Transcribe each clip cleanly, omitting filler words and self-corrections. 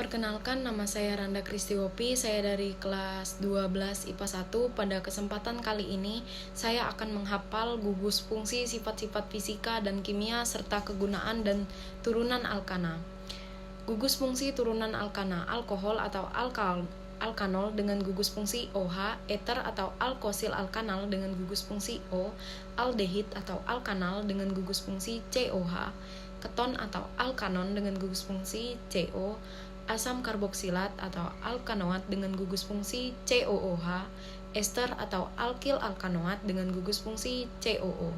Perkenalkan, nama saya Randa Kristiwopi, saya dari kelas 12 IPA 1. Pada kesempatan kali ini, saya akan menghafal gugus fungsi, sifat-sifat fisika dan kimia, serta kegunaan dan turunan alkana. Gugus fungsi turunan alkana, alkohol atau alkanol dengan gugus fungsi OH, eter atau alkosil alkanal dengan gugus fungsi O, aldehid atau alkanal dengan gugus fungsi COH, keton atau alkanon dengan gugus fungsi CO, asam karboksilat atau alkanoat dengan gugus fungsi COOH, ester atau alkil alkanoat dengan gugus fungsi COO.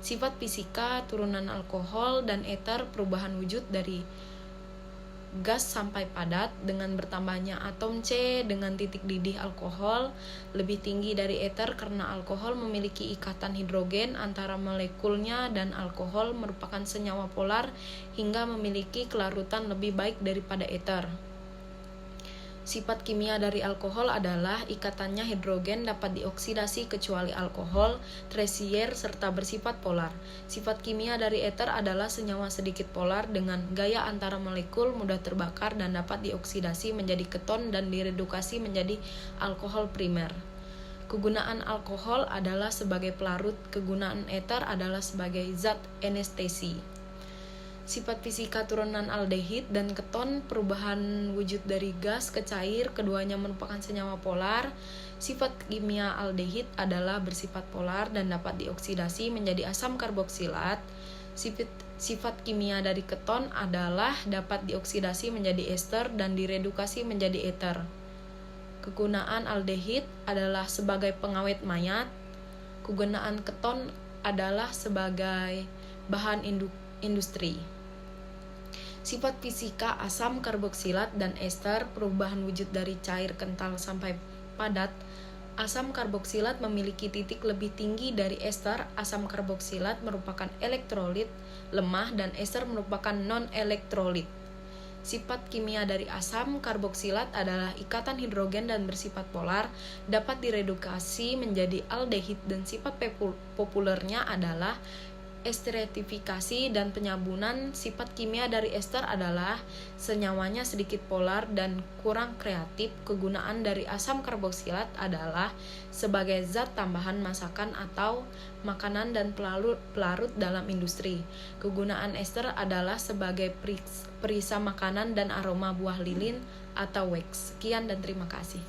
Sifat fisika turunan alkohol dan eter, perubahan wujud dari gas sampai padat dengan bertambahnya atom C dengan titik didih alkohol lebih tinggi dari eter karena alkohol memiliki ikatan hidrogen antara molekulnya dan alkohol merupakan senyawa polar hingga memiliki kelarutan lebih baik daripada eter. Sifat kimia dari alkohol adalah ikatannya hidrogen dapat dioksidasi kecuali alkohol, tersier, serta bersifat polar. Sifat kimia dari eter adalah senyawa sedikit polar dengan gaya antara molekul, mudah terbakar dan dapat dioksidasi menjadi keton dan diredukasi menjadi alkohol primer. Kegunaan alkohol adalah sebagai pelarut, kegunaan eter adalah sebagai zat anestesi. Sifat fisika turunan aldehid dan keton, perubahan wujud dari gas ke cair, keduanya merupakan senyawa polar. Sifat kimia aldehid adalah bersifat polar dan dapat dioksidasi menjadi asam karboksilat. Sifat kimia dari keton adalah dapat dioksidasi menjadi ester dan diredukasi menjadi eter. Kegunaan aldehid adalah sebagai pengawet mayat. Kegunaan keton adalah sebagai bahan industri. Sifat fisika asam karboksilat dan ester, perubahan wujud dari cair kental sampai padat. Asam karboksilat memiliki titik lebih tinggi dari ester. Asam karboksilat merupakan elektrolit lemah dan ester merupakan non-elektrolit. Sifat kimia dari asam karboksilat adalah ikatan hidrogen dan bersifat polar, dapat diredukasi menjadi aldehid dan sifat populernya adalah esteretifikasi dan penyabunan. Sifat kimia dari ester adalah senyawanya sedikit polar dan kurang kreatif. Kegunaan dari asam karboksilat adalah sebagai zat tambahan masakan atau makanan dan pelarut dalam industri. Kegunaan ester adalah sebagai perisa makanan dan aroma buah lilin atau wax. Sekian dan terima kasih.